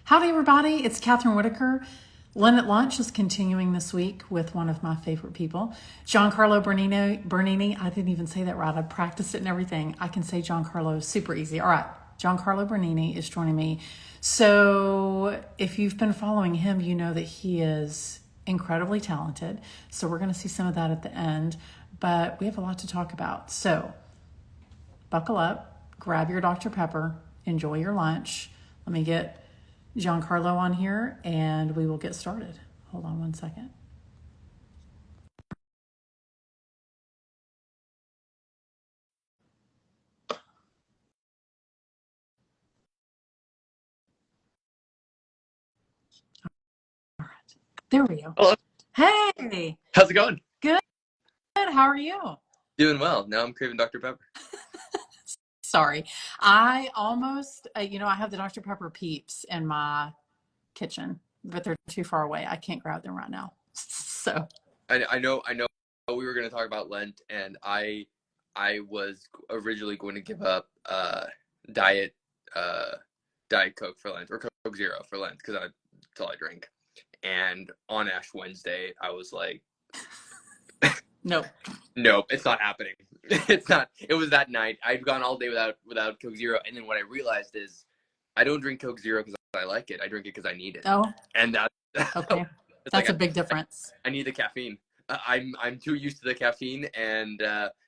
Howdy, everybody. It's Kathryn Whitaker. Lent at Lunch is continuing this week with one of my favorite people, Giancarlo Bernini. I didn't even say that right. I practiced it and everything. I can say Giancarlo super easy. All right. Giancarlo Bernini is joining me. So if you've been following him, you know that he is incredibly talented. So we're going to see some of that at the end. But we have a lot to talk about. So buckle up, grab your Dr. Pepper, enjoy your lunch. Let me get Giancarlo on here and we will get started. Hold on one second. All right. There we go. Hello. Hey. How's it going? Good. How are you? Doing well. Now I'm craving Dr. Pepper. Sorry. I almost, I have the Dr. Pepper Peeps in my kitchen, but they're too far away. I can't grab them right now. So I know we were going to talk about Lent, and I was originally going to give up diet Coke for Lent, or Coke Zero for Lent, because that's all I drink. And on Ash Wednesday, I was like, nope, it's not happening. It's not. It was that night. I'd gone all day without Coke Zero, and then what I realized is I don't drink Coke Zero because I like it. I drink it because I need it. Oh, and that okay. That's a big difference. I need the caffeine. I'm too used to the caffeine, and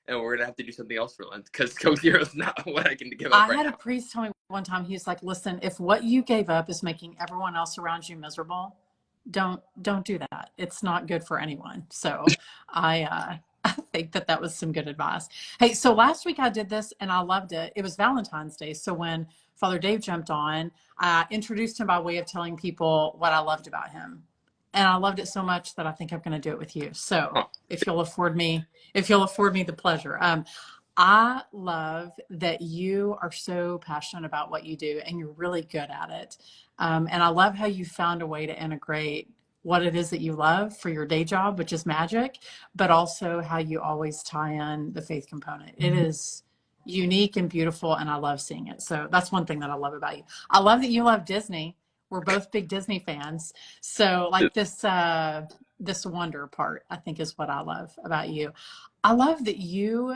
we're gonna have to do something else for Lent because Coke Zero is not what I can give up. I had a priest tell me one time, he was like, listen, if what you gave up is making everyone else around you miserable, don't do that. It's not good for anyone. So I think that was some good advice. Hey, so last week I did this and I loved it. It was Valentine's Day. So when Father Dave jumped on, I introduced him by way of telling people what I loved about him. And I loved it so much that I think I'm going to do it with you. So if you'll afford me the pleasure. I love that you are so passionate about what you do and you're really good at it. And I love how you found a way to integrate what it is that you love for your day job, which is magic, but also how you always tie in the faith component. It is unique and beautiful, and I love seeing it. So that's one thing that I love about you. I love that you love Disney. We're both big Disney fans. So like this wonder part, I think, is what I love about you. I love that you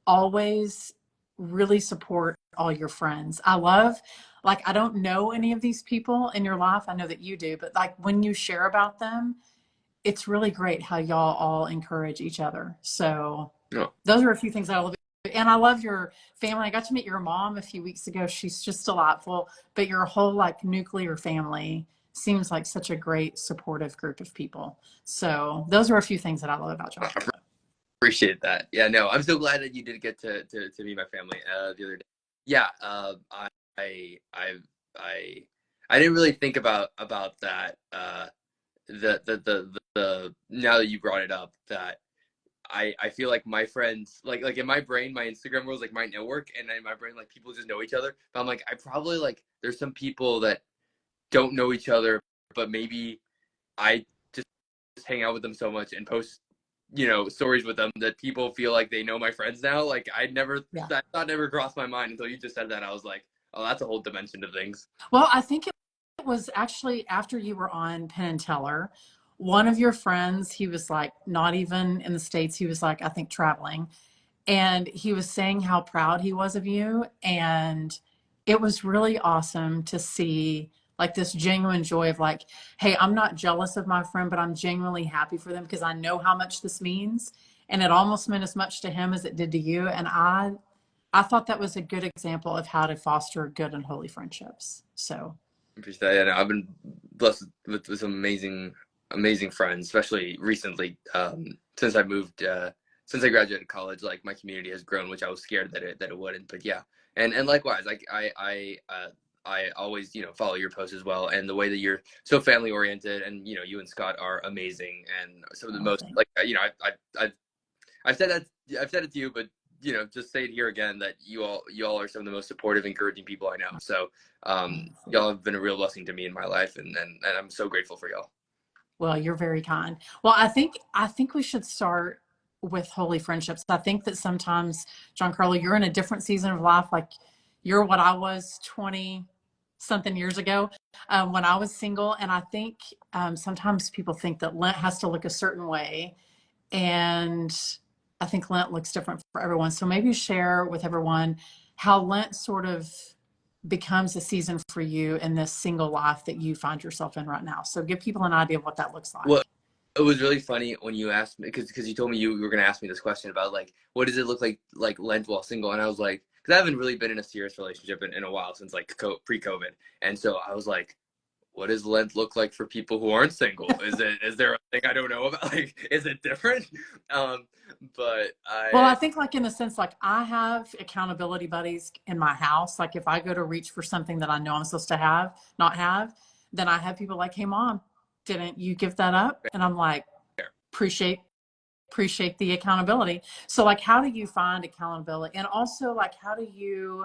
always really support all your friends. I love, like, I don't know any of these people in your life. I know that you do, but like when you share about them, it's really great how y'all all encourage each other. So those are a few things I love. And I love your family. I got to meet your mom a few weeks ago. She's just delightful, but your whole like nuclear family seems like such a great supportive group of people. So those are a few things that I love about John. Appreciate that. Yeah, no, I'm so glad that you did get to meet my family the other day. Yeah, I didn't really think about that. The now that you brought it up, that I feel like my friends, like in my brain, my Instagram world is like my network, and in my brain, like people just know each other. But I'm like, I probably, like, there's some people that don't know each other, but maybe I just hang out with them so much and post, stories with them that people feel like they know my friends now. Like that thought never crossed my mind until you just said that. I was like, oh, that's a whole dimension of things. Well, I think it was actually after you were on Penn and Teller, one of your friends, he was like not even in the States. He was like, I think traveling. And he was saying how proud he was of you. And it was really awesome to see like this genuine joy of like, hey, I'm not jealous of my friend, but I'm genuinely happy for them because I know how much this means. And it almost meant as much to him as it did to you. And I thought that was a good example of how to foster good and holy friendships. So Appreciate that. Yeah, no, I've been blessed with some amazing friends, especially recently. Since I moved, since I graduated college, like my community has grown, which I was scared that it wouldn't. But yeah, and likewise, like I always follow your posts as well, and the way that you're so family oriented, and you and Scott are amazing, and some of the most like I've said it to you, but just say it here again, that you all are some of the most supportive, encouraging people I know. So y'all have been a real blessing to me in my life, and I'm so grateful for y'all. well, you're very kind. Well, I think we should start with holy friendships. I think that sometimes, Giancarlo, you're in a different season of life. Like you're what I was 20 something years ago when I was single. And I think sometimes people think that Lent has to look a certain way. And I think Lent looks different for everyone. So maybe share with everyone how Lent sort of becomes a season for you in this single life that you find yourself in right now. So give people an idea of what that looks Well, like. it was really funny when you asked me, because you told me you were going to ask me this question about like what does it look like Lent while single, and I was like, because I haven't really been in a serious relationship in a while since like pre-COVID, and so I was like, what does Lent look like for people who aren't single? Is there a thing I don't know about? Like, is it different? Um, but Well, I I think like in the sense, like I have accountability buddies in my house. Like if I go to reach for something that I know I'm supposed to have, not have, then I have people like, hey mom, didn't you give that up? And I'm like, appreciate the accountability. So like how do you find accountability? And also like how do you,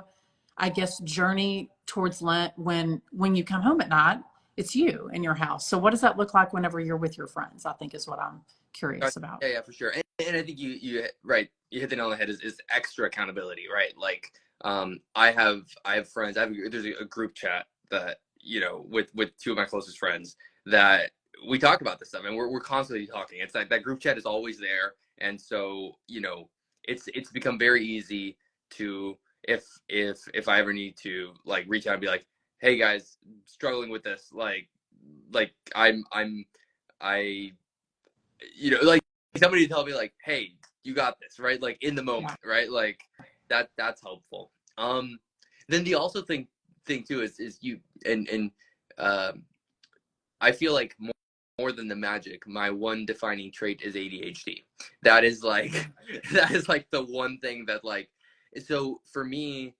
I guess, journey towards Lent when you come home at night, it's you in your house. So what does that look like whenever you're with your friends? I think is what I'm curious about. yeah, for sure. And I think you right, you hit the nail on the head, is extra accountability, right? Like I have friends, there's a group chat that, you know, with two of my closest friends that we talk about this stuff, and we're constantly talking. It's like that group chat is always there. And so, you know, it's become very easy to, if I ever need to like reach out and be like, hey guys, struggling with this, like I you know, like somebody tell me like, hey, you got this, right? Like in the Yeah. moment, right? Like that's helpful. Then the also thing too is you, and um I feel like more than the magic, my one defining trait is ADHD. That is like that is like the one thing that like, so for me,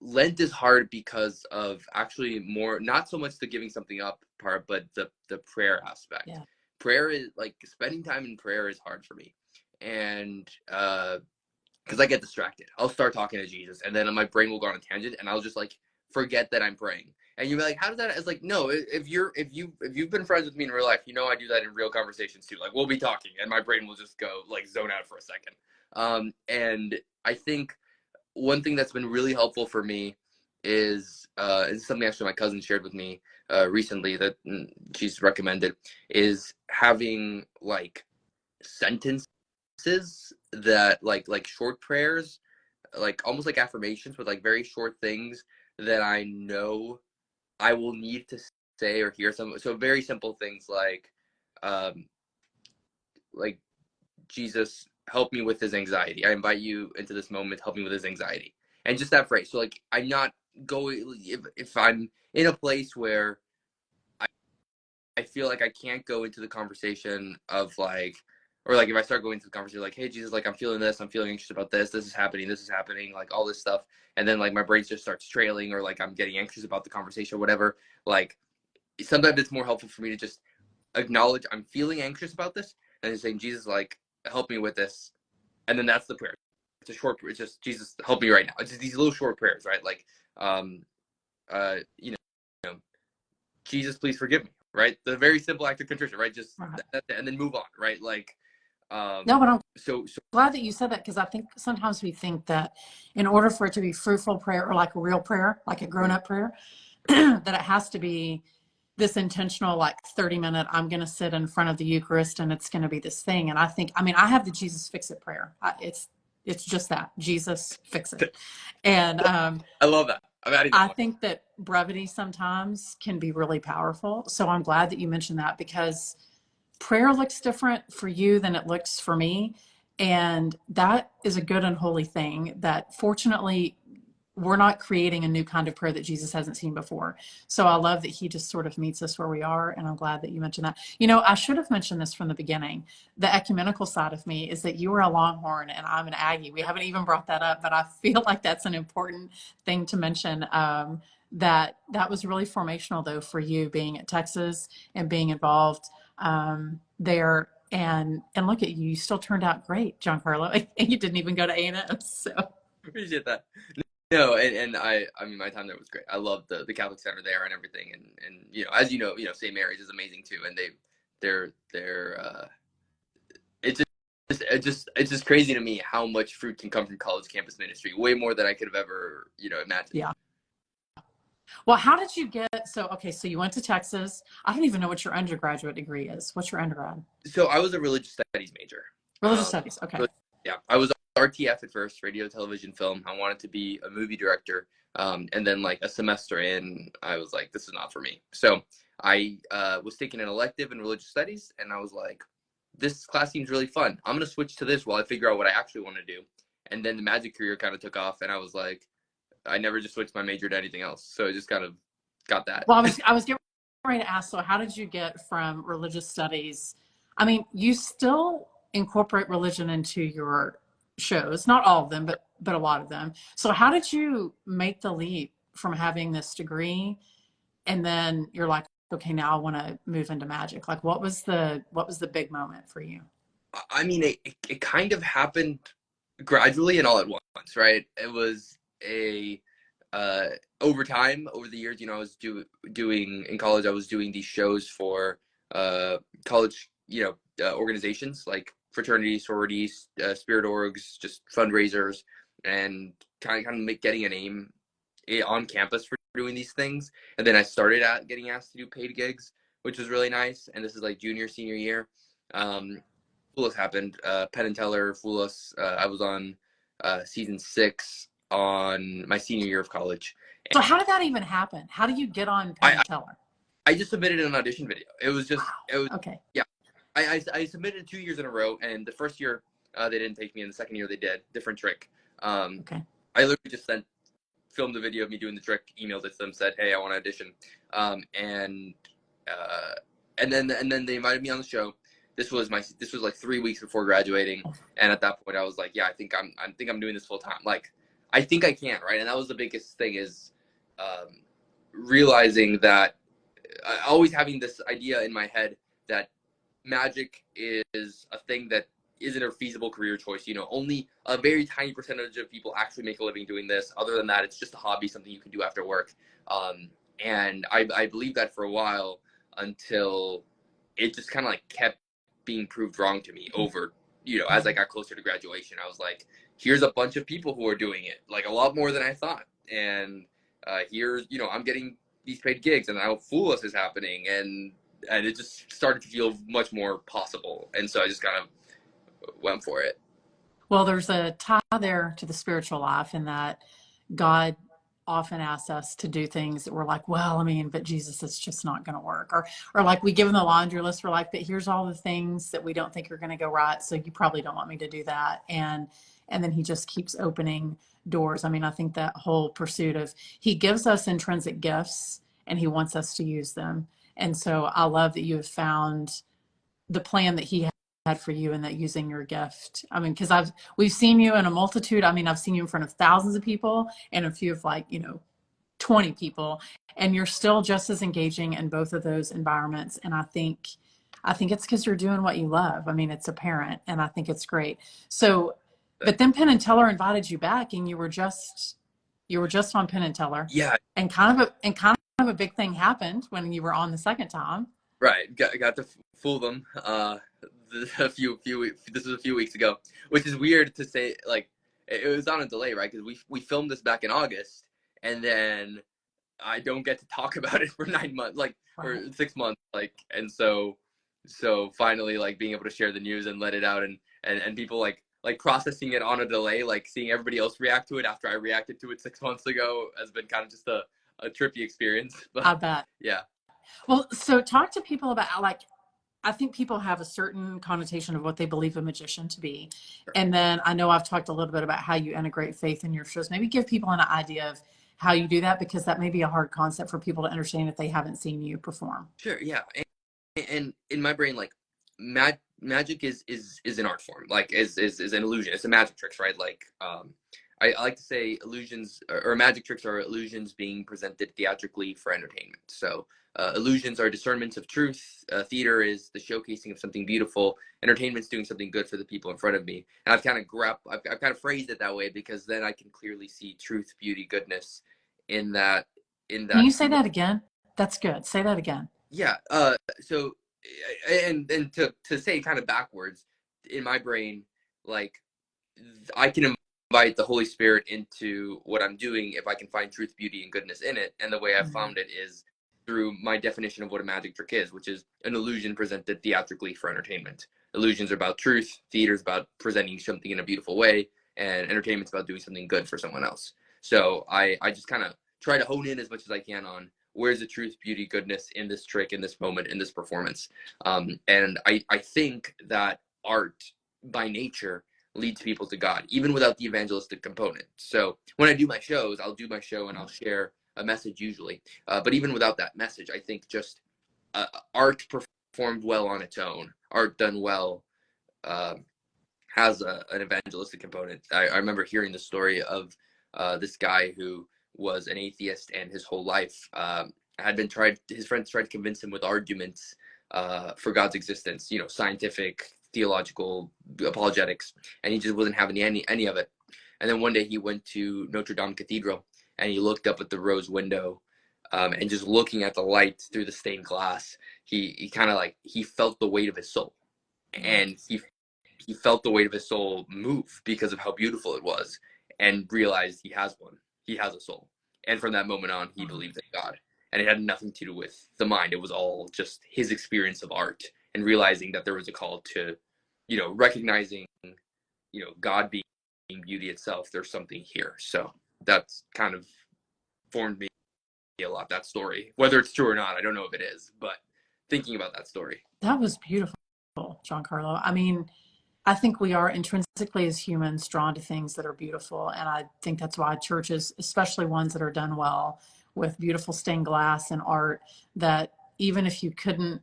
Lent is hard because of actually more, not so much the giving something up part, but the prayer aspect. Yeah. Prayer is like, spending time in prayer is hard for me. And because I get distracted. I'll start talking to Jesus, and then my brain will go on a tangent, and I'll just like forget that I'm praying. And you'll be like, "How does that?" It's like, no. If you've been friends with me in real life, you know I do that in real conversations too. Like we'll be talking, and my brain will just go like zone out for a second. And I think one thing that's been really helpful for me is it's something actually my cousin shared with me recently that she's recommended, is having like sentences that like short prayers, like almost like affirmations, but like very short things that I know I will need to say or hear. So very simple things um like, Jesus, help me with his anxiety. I invite you into this moment, help me with his anxiety. And just that phrase. So like, I'm not going, if I'm in a place where I feel like I can't go into the conversation of like, or like if I start going into the conversation like, hey Jesus, like I'm feeling this, I'm feeling anxious about this is happening, like all this stuff, and then like my brain just starts trailing, or like I'm getting anxious about the conversation or whatever, like sometimes it's more helpful for me to just acknowledge I'm feeling anxious about this, and then saying, Jesus, like help me with this. And then that's the prayer. It's a short, it's just, Jesus, help me right now. It's just these little short prayers, right? Like you know, Jesus, please forgive me, right? The very simple act of contrition, right? Just Right. and then move on, right? Like No, but I'm so glad that you said that because I think sometimes we think that in order for it to be fruitful prayer or like a real prayer, like a grown up prayer, that it has to be this intentional, like 30-minute, I'm going to sit in front of the Eucharist and it's going to be this thing. And I think, I mean, I have the Jesus fix it prayer. It's just that Jesus fix it. And I love that. I'm adding that I one. think that brevity sometimes can be really powerful. So I'm glad that you mentioned that because prayer looks different for you than it looks for me. And that is a good and holy thing that fortunately we're not creating a new kind of prayer that Jesus hasn't seen before. So I love that he just sort of meets us where we are. And I'm glad that you mentioned that. You know, I should have mentioned this from the beginning. The ecumenical side of me is that you are a Longhorn and I'm an Aggie. We haven't even brought that up, but I feel like that's an important thing to mention. That was really formational though for you being at Texas and being involved there. And look at you, you still turned out great, Giancarlo. And you didn't even go to A&M. So Appreciate that. No, and I mean my time there was great. I loved the Catholic Center there and everything, and you know, as you know, St. Mary's is amazing too, and they're it's just crazy to me how much fruit can come from college campus ministry, way more than I could have ever, you know, imagined. yeah. Well, how did you get, so, okay, so you went to Texas. I don't even know what your undergraduate degree is. What's your undergrad? So I was a religious studies major. Religious studies. Okay. Really, yeah, I was RTF at first, radio, television, film. I wanted to be a movie director. And then like a semester in, I was like, this is not for me. So I was taking an elective in religious studies, and I was like, this class seems really fun. I'm gonna switch to this while I figure out what I actually want to do. And then the magic career kind of took off, and I was like, I never just switched my major to anything else. So I just kind of got that. Well, I was getting ready to ask, so how did you get from religious studies? I mean, you still incorporate religion into your shows, not all of them, but a lot of them. So how did you make the leap from having this degree and then you're like, okay, now I want to move into magic? Like what was the big moment for you? I mean, it kind of happened gradually and all at once, right? It was a uh, over time, over the years, I was doing in college. I was doing these shows for college, organizations like fraternities, sororities, spirit orgs, just fundraisers, and kind of getting a name on campus for doing these things. And then I started at getting asked to do paid gigs, which was really nice. And this is like junior, senior year. Um, Fool Us happened. Penn and Teller, Fool Us. I was on season 6 on my senior year of college. So how did that even happen? How do you get on Penn I and Teller? I just submitted an audition video. It was Wow. Okay. yeah. I submitted 2 years in a row, and the first year they didn't take me, and the second year they did. Different trick. Okay. I literally just filmed the video of me doing the trick, emailed it to them, said, "Hey, I want to audition," and uh, and then they invited me on the show. This was like 3 weeks before graduating, and at that point I was like, yeah, I think I'm doing this full time. Like, I think I can, right? And that was the biggest thing, is um, realizing that always having this idea in my head that magic is a thing that isn't a feasible career choice. Only a very tiny percentage of people actually make a living doing this. Other than that, it's just a hobby, something you can do after work. And I believed that for a while, until it just kind of like kept being proved wrong to me over, as I got closer to graduation. I was like, here's a bunch of people who are doing it, like a lot more than I thought. And here's, I'm getting these paid gigs, and now Fool Us is happening. And it just started to feel much more possible. And so I just kind of went for it. Well, there's a tie there to the spiritual life in that God often asks us to do things that we're like, well, I mean, but Jesus, it's just not going to work. Or like we give him the laundry list. We're like, but here's all the things that we don't think are going to go right. So you probably don't want me to do that. And then he just keeps opening doors. I mean, I think that whole pursuit of, he gives us intrinsic gifts and he wants us to use them. And so I love that you have found the plan that he had for you, and that using your gift. I mean, because we've seen you in a multitude. I mean, I've seen you in front of thousands of people and a few of like, 20 people, and you're still just as engaging in both of those environments. And I think it's because you're doing what you love. I mean, it's apparent, and I think it's great. So, but then Penn and Teller invited you back, and you were just on Penn and Teller, Yeah, and kind of a big thing happened when you were on the second time. right. Got to fool them. This was a few weeks ago, which is weird to say. Like, it was on a delay, right? Because we filmed this back in August, and then I don't get to talk about it for 9 months, like for Right. 6 months, like. And so finally, like, being able to share the news and let it out, and people like processing it on a delay, like seeing everybody else react to it after I reacted to it 6 months ago, has been kind of just a trippy experience. I But bet. yeah, Well, so talk to people about, like, I think people have a certain connotation of what they believe a magician to be. And then I know I've talked a little bit about how you integrate faith in your shows. Maybe give people an idea of how you do that, because that may be a hard concept for people to understand if they haven't seen you perform. sure, yeah. And in my brain, like, magic is an art form, like is an illusion. It's a magic tricks, right? Like, I like to say illusions, or magic tricks are illusions being presented theatrically for entertainment. So illusions are discernments of truth. Theater is the showcasing of something beautiful. Entertainment's doing something good for the people in front of me. And I've kind of phrased it that way, because then I can clearly see truth, beauty, goodness in that in Can that you say that again? That's good. Say that again. Yeah. So, and to say kind of backwards, in my brain, like, I can invite the Holy Spirit into what I'm doing if I can find truth, beauty, and goodness in it. And the way I found it is through my definition of what a magic trick is, which is an illusion presented theatrically for entertainment. Illusions are about truth, theater is about presenting something in a beautiful way, and entertainment's about doing something good for someone else. So I just kind of try to hone in as much as I can on where's the truth, beauty, goodness in this trick, in this moment, in this performance. And I think that art by nature leads people to God, even without the evangelistic component. So when I do my shows, I'll do my show and I'll share a message usually. But even without that message, I think just art performed well on its own, art done well, has an evangelistic component. I remember hearing the story of this guy who was an atheist, and his whole life his friends tried to convince him with arguments for God's existence, scientific, theological, apologetics, and he just wasn't having any of it. And then one day he went to Notre Dame Cathedral, and he looked up at the rose window, and just looking at the light through the stained glass, he kind of he felt the weight of his soul, and he felt the weight of his soul move because of how beautiful it was, and realized he has one. He has a soul. And from that moment on, he believed in God. And it had nothing to do with the mind. It was all just his experience of art and realizing that there was a call to, recognizing, God being beauty itself. There's something here. So that's kind of formed me a lot, that story. Whether it's true or not, I don't know if it is, but thinking about that story. That was beautiful, Giancarlo. I mean, I think we are intrinsically as humans drawn to things that are beautiful. And I think that's why churches, especially ones that are done well with beautiful stained glass and art, that even if you couldn't,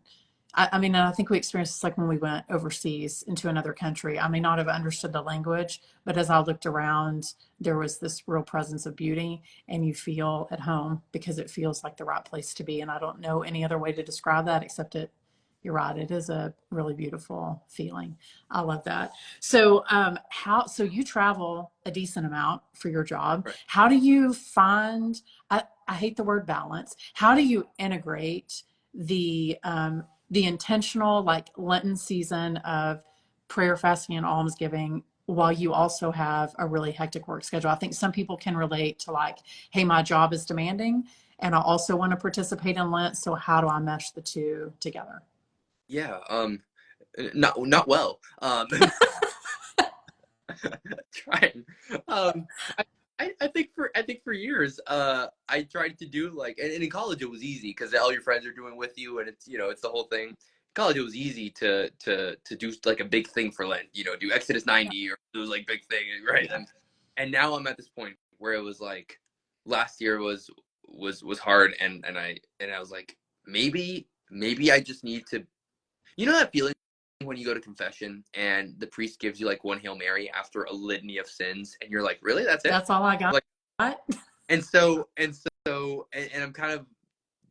I mean, I think we experienced this like when we went overseas into another country. I may not have understood the language, but as I looked around, there was this real presence of beauty, and you feel at home because it feels like the right place to be. And I don't know any other way to describe that except you're right. It is a really beautiful feeling. I love that. So, so you travel a decent amount for your job. Right. How do you find, I hate the word balance. How do you integrate the intentional like Lenten season of prayer, fasting, and almsgiving while you also have a really hectic work schedule? I think some people can relate to like, hey, my job is demanding and I also want to participate in Lent. So how do I mesh the two together? Yeah, not well. Trying. Um, I think for years, I tried to do and in college it was easy because all your friends are doing with you, and it's the whole thing. In college it was easy to do like a big thing for Lent, do Exodus 90 or it was like big thing, right? And now I'm at this point where it was like last year was hard, and I was like maybe I just need to. You know that feeling when you go to confession and the priest gives you like one Hail Mary after a litany of sins, and you're like, really? That's it? That's all I got. Like, and I'm kind of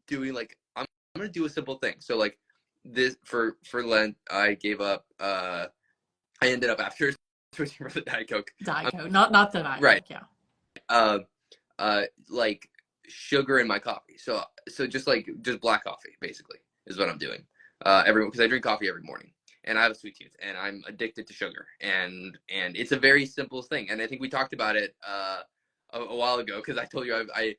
doing I'm gonna do a simple thing. So like this for Lent, I gave up. I ended up after switching from the Diet Coke. Diet Coke, not the Diet right. Coke, yeah. Like sugar in my coffee. So just black coffee basically is what I'm doing. Because I drink coffee every morning, and I have a sweet tooth, and I'm addicted to sugar, and it's a very simple thing. And I think we talked about it a while ago because I told you I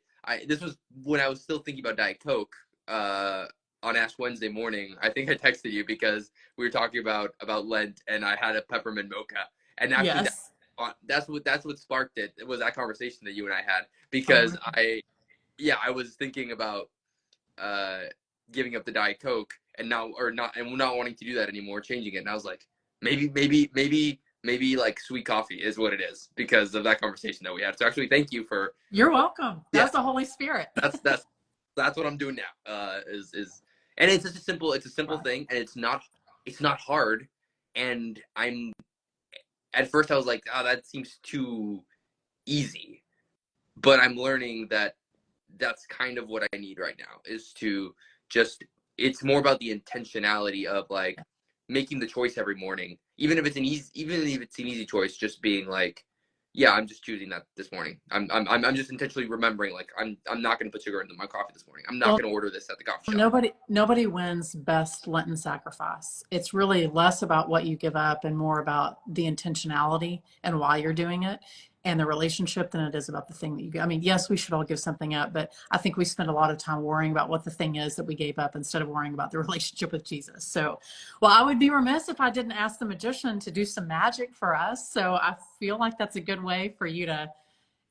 this was when I was still thinking about Diet Coke on Ash Wednesday morning. I think I texted you because we were talking about Lent, and I had a peppermint mocha, and actually that's what sparked it. It was that conversation that you and I had because I was thinking about giving up the Diet Coke and not wanting to do that anymore, changing it. And I was like, maybe like sweet coffee is what it is because of that conversation that we had. So actually, thank you for. You're welcome. That's the Holy Spirit. That's what I'm doing now. And it's just a simple thing, and it's not hard. And at first I was like, oh, that seems too easy, but I'm learning that that's kind of what I need right now is to just, it's more about the intentionality of like making the choice every morning, even if it's an easy choice, just being like, yeah, I'm just choosing that this morning. I'm just intentionally remembering like I'm not going to put sugar into my coffee this morning. I'm not going to order this at the coffee shop. Nobody wins best Lenten sacrifice. It's really less about what you give up and more about the intentionality and why you're doing it. and the relationship than it is about the thing that you get. I mean, yes, we should all give something up, but I think we spend a lot of time worrying about what the thing is that we gave up instead of worrying about the relationship with Jesus. So, well, I would be remiss if I didn't ask the magician to do some magic for us. So I feel like that's a good way for you to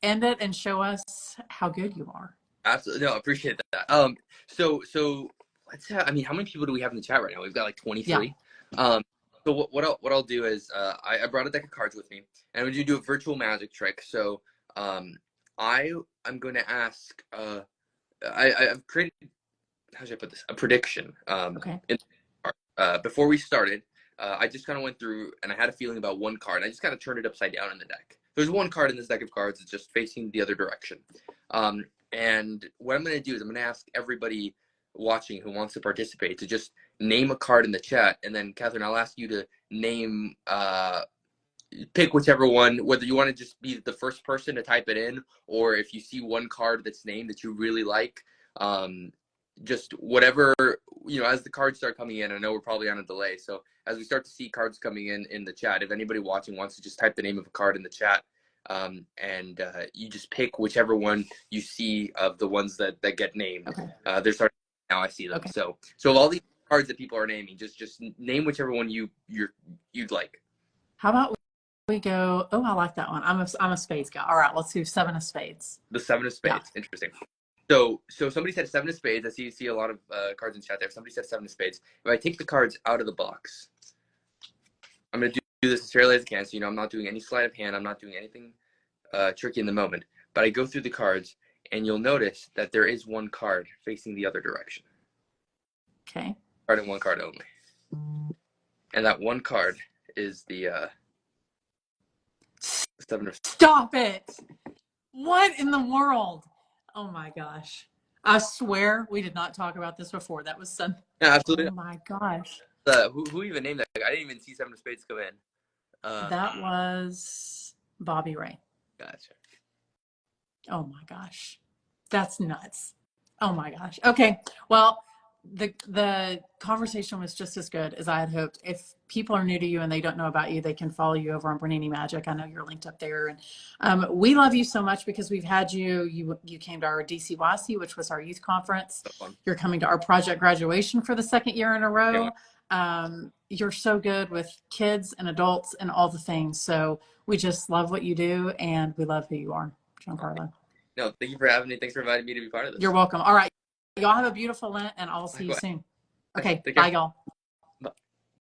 end it and show us how good you are. Absolutely. No, I appreciate that. So let's have, I mean, how many people do we have in the chat right now? We've got like Yeah. 23. So what I'll do is I brought a deck of cards with me, and I'm going to do a virtual magic trick. So I'm going to ask I've created, how should I put this, a prediction. Okay. Before we started, I just kind of went through and I had a feeling about one card. I just kind of turned it upside down in the deck. There's one card in this deck of cards that's just facing the other direction. And what I'm going to do is I'm going to ask everybody watching who wants to participate to just name a card in the chat. And then, Kathryn, I'll ask you to name, pick whichever one, whether you want to just be the first person to type it in, or if you see one card that's named that you really like, just whatever, as the cards start coming in. I know we're probably on a delay. So as we start to see cards coming in the chat, if anybody watching wants to just type the name of a card in the chat, and you just pick whichever one you see of the ones that get named. Okay. They're starting now. I see them. Okay. So of all these cards that people are naming, just name whichever one you'd like. How about we go? Oh, I like that one. I'm a spades guy. All right, let's do 7 of spades. The 7 of spades. Yeah. Interesting. So somebody said 7 of spades. I see a lot of cards in chat there. Somebody said 7 of spades. If I take the cards out of the box, I'm going to do this as fairly as I can. So, I'm not doing any sleight of hand. I'm not doing anything tricky in the moment. But I go through the cards, and you'll notice that there is one card facing the other direction. Okay. Card and one card only. And that one card is the 7 of... Stop it! What in the world? Oh my gosh. I swear we did not talk about this before. That was some... Yeah, absolutely. Oh my gosh. Who even named that? I didn't even see 7 of spades come in. That was Bobby Ray. Gotcha. Oh my gosh. That's nuts. Oh my gosh. Okay. Well, the conversation was just as good as I had hoped. If people are new to you and they don't know about you, they can follow you over on Bernini Magic. I know you're linked up there. And we love you so much because we've had you came to our DCYC, which was our youth conference. You're coming to our project graduation for the 2nd year in a row. Yeah. You're so good with kids and adults and all the things. So we just love what you do, and we love who you are, Giancarlo. No, thank you for having me. Thanks for inviting me to be part of this. You're welcome. All right. Y'all have a beautiful Lent, and I'll see you soon. Okay. Bye, y'all.